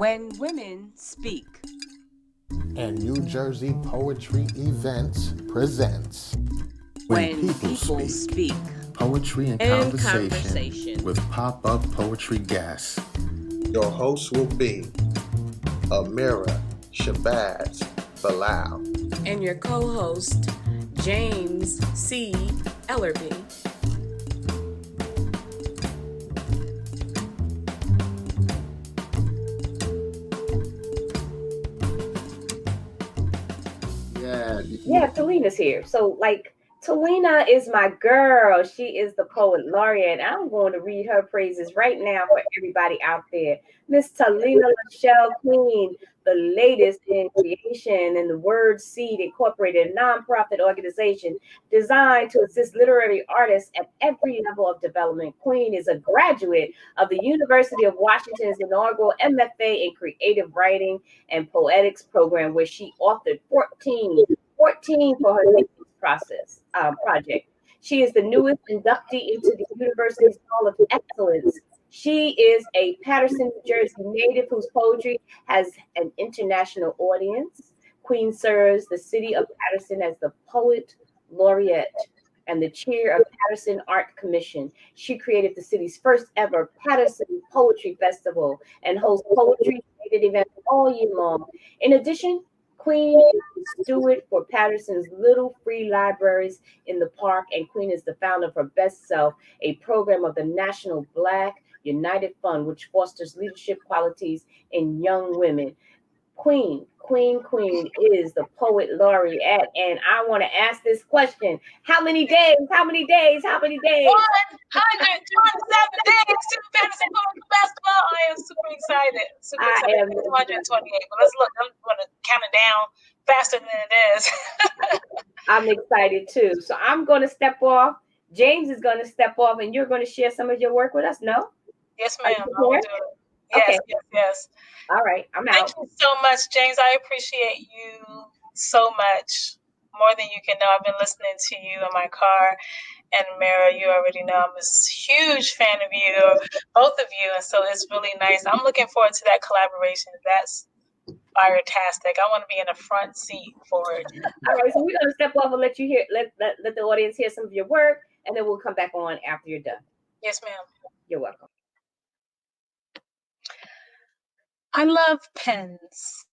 When Women Speak. And New Jersey Poetry Events presents When People Speak. Poetry and conversation with pop-up poetry guests. Your hosts will be Amira, Shabazz, Bilal. And your co-host, James C. Ellerby. Yeah, Talena's here. So, Talena is my girl. She is the poet laureate. I'm going to read her praises right now for everybody out there. Miss Talena Lachelle Queen, the latest in creation and the Word Seed Incorporated, a nonprofit organization designed to assist literary artists at every level of development. Queen is a graduate of the University of Washington's inaugural MFA in Creative Writing and Poetics program, where she authored 14 for her project. She is the newest inductee into the university's Hall of Excellence. She is a Paterson, New Jersey native whose poetry has an international audience. Queen serves the city of Paterson as the poet laureate and the chair of Paterson Art Commission. She created the city's first ever Paterson Poetry Festival and hosts poetry-related events all year long. In addition, Queen is the steward for Paterson's Little Free Libraries in the Park, and Queen is the founder of Her Best Self, a program of the National Black United Fund, which fosters leadership qualities in young women. Queen is the poet laureate, and I want to ask this question: How many days? 127 days to Paterson Poetry Festival. I am super excited. I am 228. But let's look. I'm going to count it down faster than it is. I'm excited too. So I'm going to step off. James is going to step off, and you're going to share some of your work with us. No? Yes, ma'am. I will do it. Yes, okay. Yes. All right, I'm out. Thank you so much, James. I appreciate you so much, more than you can know. I've been listening to you in my car, and Mara, you already know I'm a huge fan of you, both of you, and so it's really nice. I'm looking forward to that collaboration. That's fantastic. I want to be in the front seat for it. All right, so we're going to step off and let you hear, let the audience hear some of your work, and then we'll come back on after you're done. Yes, ma'am. You're welcome. I love pens.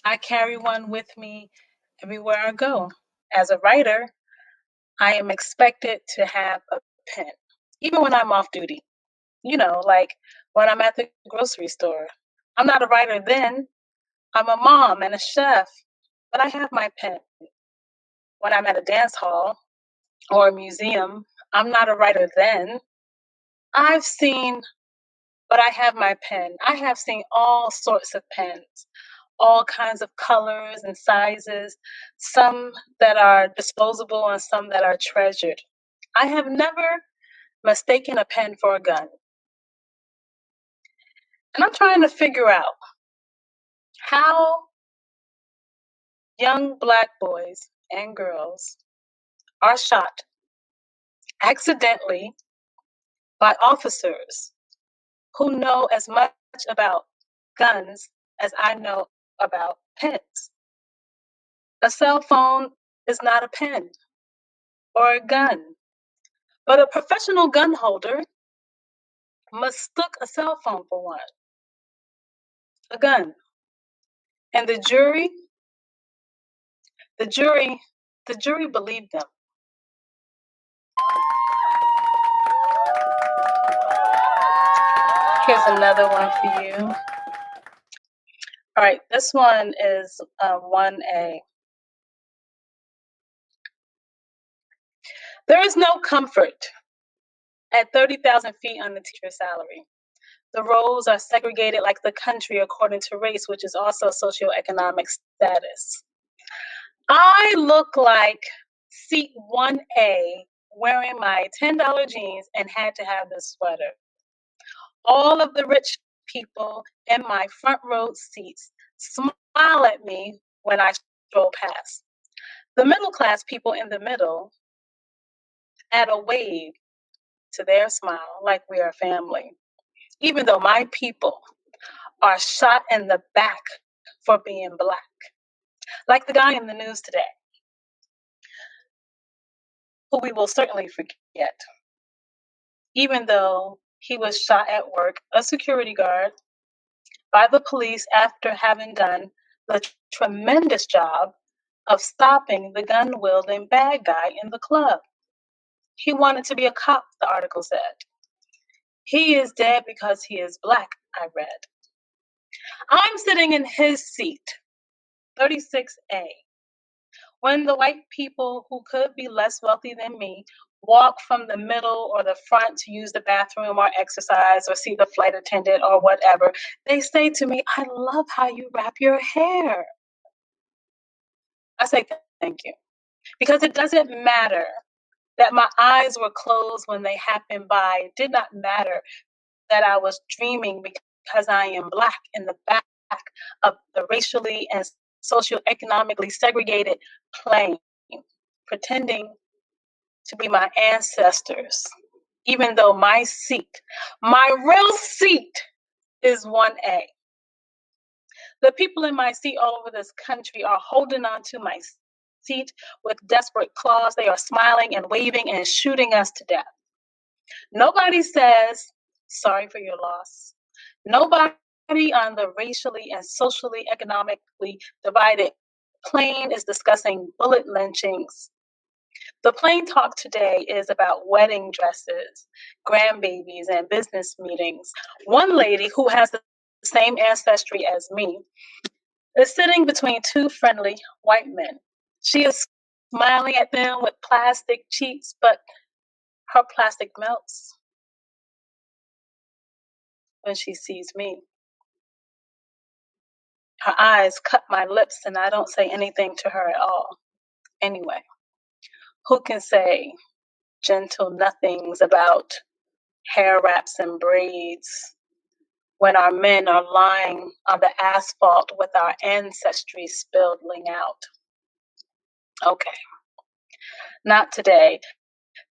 I carry one with me everywhere I go. As a writer, I am expected to have a pen, even when I'm off duty. Like when I'm at the grocery store. I'm not a writer then. I'm a mom and a chef, but I have my pen. When I'm at a dance hall or a museum, I'm not a writer then. I've seen, but I have my pen. I have seen all sorts of pens, all kinds of colors and sizes, some that are disposable and some that are treasured. I have never mistaken a pen for a gun. And I'm trying to figure out how young Black boys and girls are shot accidentally by officers who know as much about guns as I know about pens. A cell phone is not a pen or a gun, but a professional gun holder mistook a cell phone for one, a gun. And the jury believed them. Here's another one for you. All right, this one is 1A. There is no comfort at 30,000 feet on the teacher's salary. The roles are segregated like the country according to race, which is also socioeconomic status. I look like seat 1A wearing my $10 jeans and had to have this sweater. All of the rich people in my front row seats smile at me when I stroll past. The middle class people in the middle add a wave to their smile like we are family. Even though my people are shot in the back for being Black. Like the guy in the news today, who we will certainly forget, even though he was shot at work, a security guard, by the police after having done the tremendous job of stopping the gun-wielding bad guy in the club. He wanted to be a cop, the article said. He is dead because he is Black, I read. I'm sitting in his seat, 36A, when the white people who could be less wealthy than me walk from the middle or the front to use the bathroom or exercise or see the flight attendant or whatever, they say to me, I love how you wrap your hair. I say thank you, because it doesn't matter that my eyes were closed when they happened by. It did not matter that I was dreaming because I am Black in the back of the racially and socioeconomically segregated plane, pretending to be my ancestors, even though my seat, my real seat, is 1A. The people in my seat all over this country are holding on to my seat with desperate claws. They are smiling and waving and shooting us to death. Nobody says, sorry for your loss. Nobody on the racially and socially economically divided plane is discussing bullet lynchings. The plain talk today is about wedding dresses, grandbabies, and business meetings. One lady who has the same ancestry as me is sitting between two friendly white men. She is smiling at them with plastic cheeks, but her plastic melts when she sees me. Her eyes cut my lips, and I don't say anything to her at all. Anyway, who can say gentle nothings about hair wraps and braids when our men are lying on the asphalt with our ancestry spilling out? Okay, not today.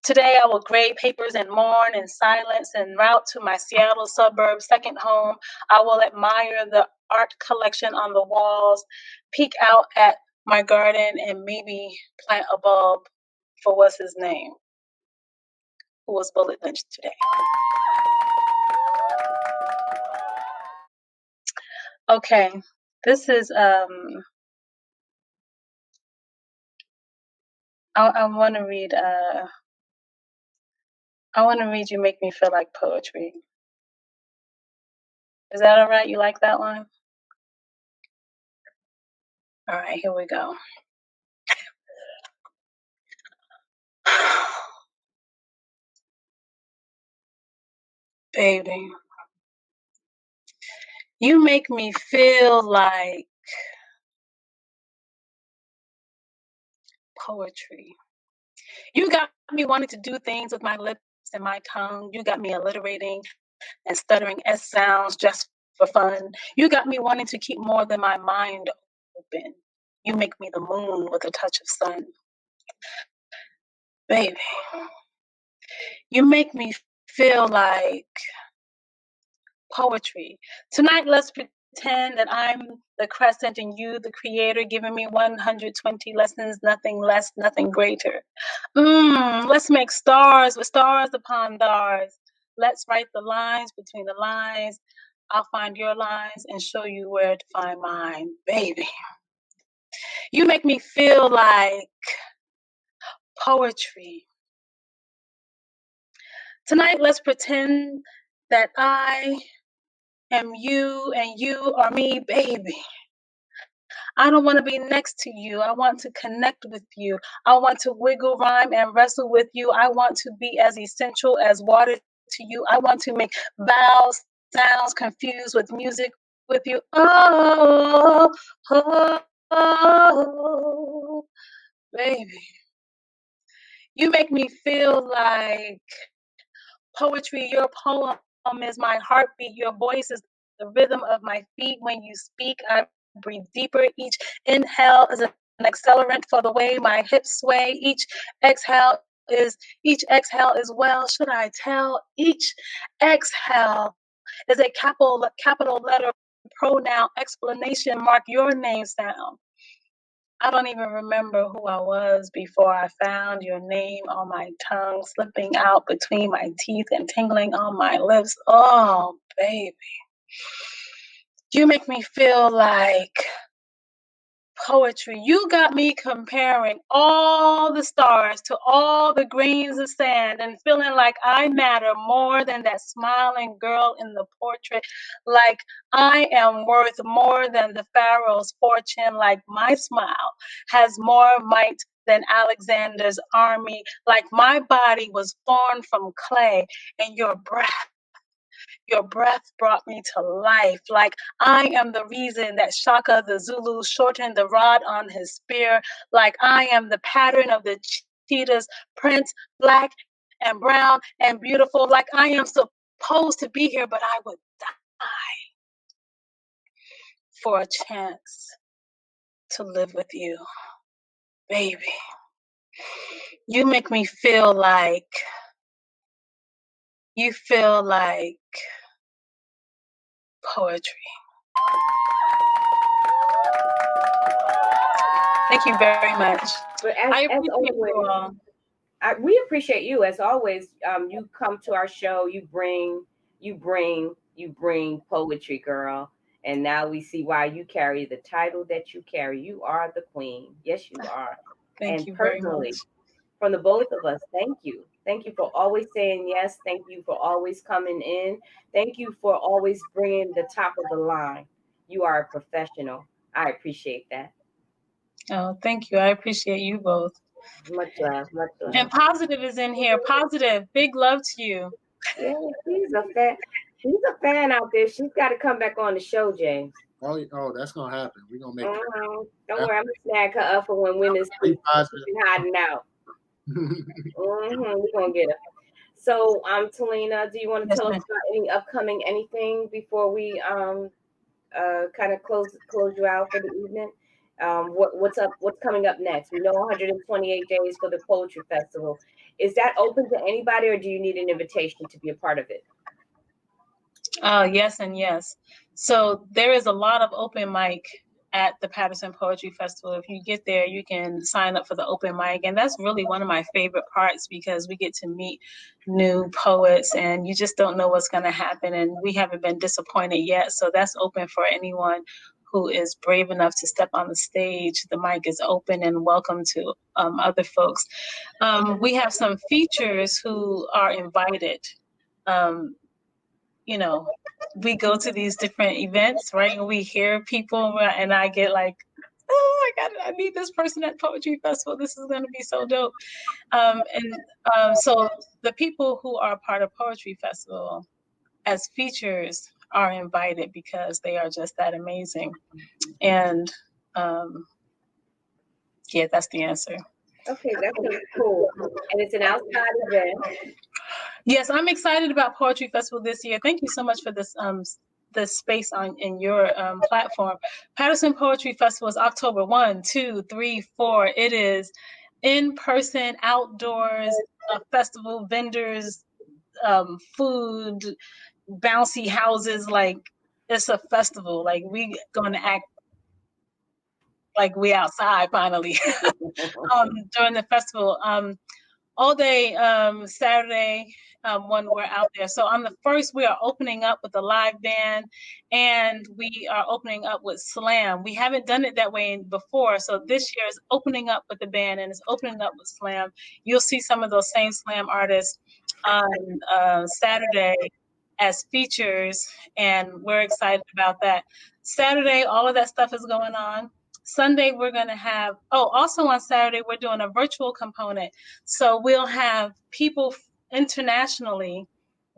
Today I will grade papers and mourn in silence en route to my Seattle suburb second home. I will admire the art collection on the walls, peek out at my garden, and maybe plant a bulb for what's his name, who was bullet lynched today. Okay, this is I want to read You Make Me Feel Like Poetry. Is that all right? You like that one? All right, here we go. Baby, you make me feel like poetry. You got me wanting to do things with my lips and my tongue. You got me alliterating and stuttering S sounds just for fun. You got me wanting to keep more than my mind open. You make me the moon with a touch of sun. Baby, you make me feel like poetry. Tonight, let's pretend that I'm the crescent and you, the creator, giving me 120 lessons, nothing less, nothing greater. Let's make stars with stars upon stars. Let's write the lines between the lines. I'll find your lines and show you where to find mine. Baby, you make me feel like poetry. Tonight, let's pretend that I am you and you are me, baby. I don't want to be next to you. I want to connect with you. I want to wiggle, rhyme, and wrestle with you. I want to be as essential as water to you. I want to make vowels, sounds confused with music with you. Oh, oh, oh, baby. You make me feel like poetry. Your poem is my heartbeat. Your voice is the rhythm of my feet. When you speak, I breathe deeper. Each inhale is an accelerant for the way my hips sway. Each exhale is well. Should I tell? Each exhale is a capital letter pronoun explanation mark your name sound. I don't even remember who I was before I found your name on my tongue, slipping out between my teeth and tingling on my lips. Oh, baby. You make me feel like poetry. You got me comparing all the stars to all the grains of sand and feeling like I matter more than that smiling girl in the portrait, like I am worth more than the Pharaoh's fortune, like my smile has more might than Alexander's army, like my body was formed from clay and your breath brought me to life. Like I am the reason that Shaka the Zulu shortened the rod on his spear. Like I am the pattern of the cheetah's print, black and brown and beautiful. Like I am supposed to be here, but I would die for a chance to live with you, baby. You make me feel like poetry. Thank you very much. But I as appreciate always, you all. we appreciate you as always. You come to our show, you bring poetry, girl. And now we see why you carry the title that you carry. You are the queen. Yes, you are. Thank And you very personally, much. from the both of us, thank you. Thank you for always saying yes. Thank you for always coming in. Thank you for always bringing the top of the line. You are a professional. I appreciate that. Oh, thank you. I appreciate you both. Much love, much love. And Positive is in here. Positive, big love to you. Yeah, she's a fan. She's a fan out there. She's got to come back on the show, James. Oh, that's gonna happen. We're gonna make it. Don't worry, I'm gonna snag her up for when women speak. She's been hiding out. We're gonna get her. So, Talena, do you want to tell us about any upcoming anything before we kind of close you out for the evening? What's up? What's coming up next? We know 128 days for the Poetry Festival. Is that open to anybody, or do you need an invitation to be a part of it? Yes and yes. So there is a lot of open mic at the Patterson Poetry Festival. If you get there, you can sign up for the open mic. And that's really one of my favorite parts because we get to meet new poets and you just don't know what's going to happen. And we haven't been disappointed yet. So that's open for anyone who is brave enough to step on the stage. The mic is open and welcome to other folks. We have some features who are invited. You know, we go to these different events, right? And we hear people and I get like, oh my God, I need this person at Poetry Festival. This is going to be so dope. So the people who are part of Poetry Festival as features are invited because they are just that amazing. And yeah, that's the answer. Okay, that's really cool. And it's an outside event. Yes, I'm excited about Poetry Festival this year. Thank you so much for this space in your platform. Patterson Poetry Festival is October 1, 2, 3, 4. It is in person, outdoors, festival, vendors, food, bouncy houses. Like it's a festival. Like we going to act like we outside finally during the festival. All day Saturday when we're out there. So on the first, we are opening up with a live band and we are opening up with slam. We haven't done it that way before. So this year is opening up with the band and it's opening up with slam. You'll see some of those same slam artists on Saturday as features and we're excited about that. Saturday, all of that stuff is going on. Sunday, we're going to have, also on Saturday, we're doing a virtual component. So we'll have people internationally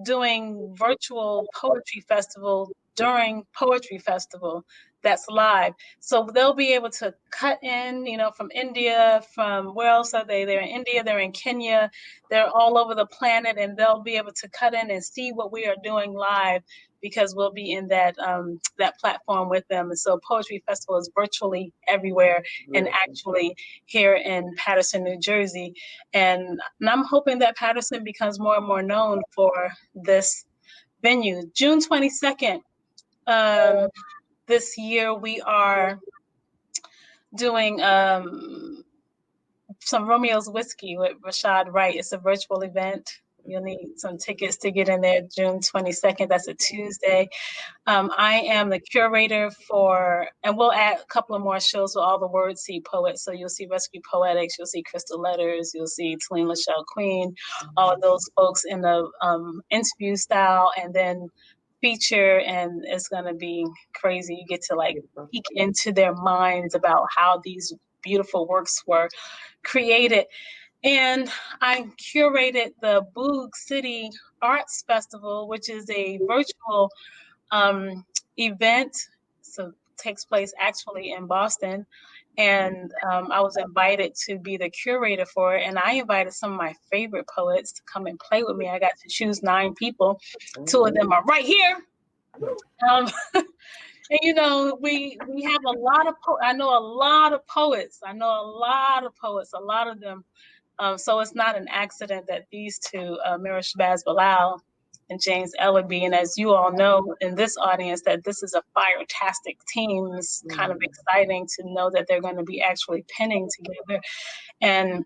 doing virtual poetry festival during Poetry Festival that's live. So they'll be able to cut in, from India, from where else are they? They're in India, they're in Kenya, they're all over the planet, and they'll be able to cut in and see what we are doing live because we'll be in that platform with them. And so Poetry Festival is virtually everywhere and actually here in Paterson, New Jersey. And I'm hoping that Paterson becomes more and more known for this venue. June 22nd, this year we are doing some Romeo's Whiskey with Rashad Wright. It's a virtual event. You'll need some tickets to get in there June 22nd. That's a Tuesday. I am the curator for, and we'll add a couple of more shows with all the Word Seed poets. So you'll see Rescue Poetics, you'll see Crystal Letters, you'll see Talena Lachelle Queen, all of those folks in the interview style, and then feature, and it's going to be crazy. You get to like peek into their minds about how these beautiful works were created. And I curated the Boog City Arts Festival, which is a virtual event. So it takes place actually in Boston. And I was invited to be the curator for it. And I invited some of my favorite poets to come and play with me. I got to choose 9 people. 2 of them are right here. And you know, we have a lot of I know a lot of poets. A lot of them. So it's not an accident that these 2, Mira Shabazz Bilal and James Ellerby, and as you all know in this audience, that this is a fire-tastic team. It's kind of exciting to know that they're going to be actually penning together. And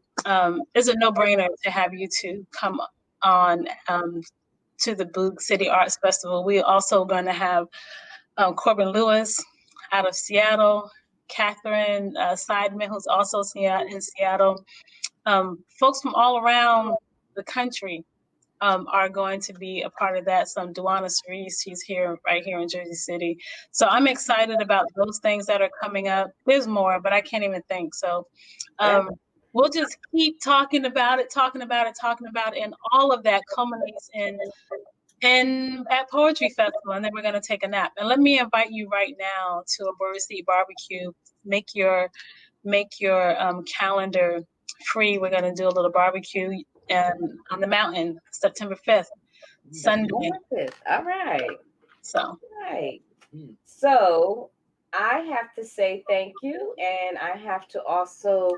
it's a no-brainer to have you 2 come on to the Boog City Arts Festival. We're also going to have Corbin Lewis out of Seattle, Catherine Seidman, who's also in Seattle. Folks from all around the country are going to be a part of that. Some Duana Cerise, she's right here in Jersey City. So I'm excited about those things that are coming up. There's more, but I can't even think. So we'll just keep talking about it, and all of that culminates in at Poetry Festival, and then we're going to take a nap. And let me invite you right now to a Word Seed barbecue. Make your calendar free. We're going to do a little barbecue on the mountain, September 5th, Sunday. All right. So I have to say thank you, and I have to also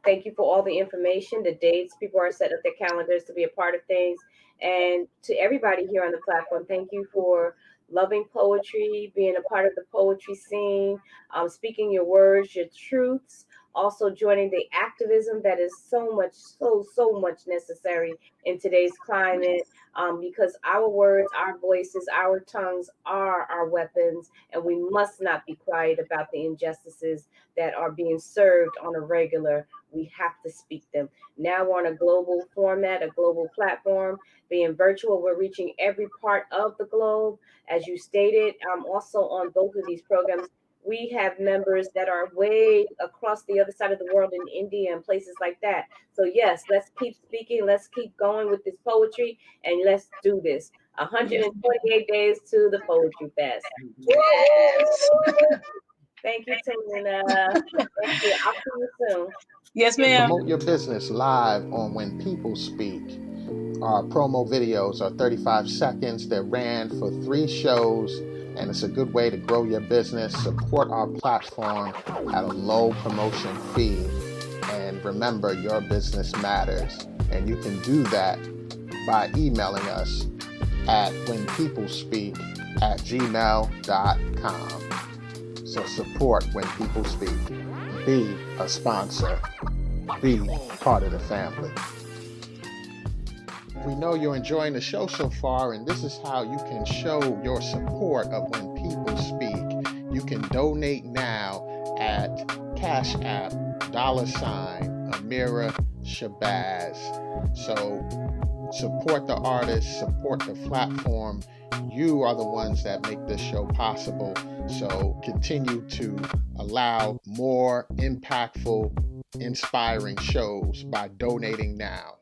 thank you for all the information, the dates. People are setting up their calendars to be a part of things. And to everybody here on the platform, thank you for loving poetry, being a part of the poetry scene, speaking your words, your truths, also joining the activism that is so much necessary in today's climate, because our words, our voices, our tongues are our weapons, and we must not be quiet about the injustices that are being served on a regular. We have to speak them. Now we're on a global format, a global platform, being virtual. We're reaching every part of the globe. As you stated, also on both of these programs, we have members that are way across the other side of the world in India and places like that. So yes, let's keep speaking. Let's keep going with this poetry, and let's do this. 128 days to the Poetry Fest. Yes. Thank you, Talena. Thank you. I'll see you soon. Yes, ma'am. Promote your business live on When People Speak. Our promo videos are 35 seconds. They're ran for 3 shows, and it's a good way to grow your business. Support our platform at a low promotion fee. And remember, your business matters. And you can do that by emailing us at whenpeoplespeak@gmail.com. So support When People Speak. Be a sponsor. Be part of the family. We know you're enjoying the show so far, and this is how you can show your support of When People Speak. You can donate now at Cash App, $ Amira Shabazz. So support the artists, support the platform. You are the ones that make this show possible. So continue to allow more impactful, inspiring shows by donating now.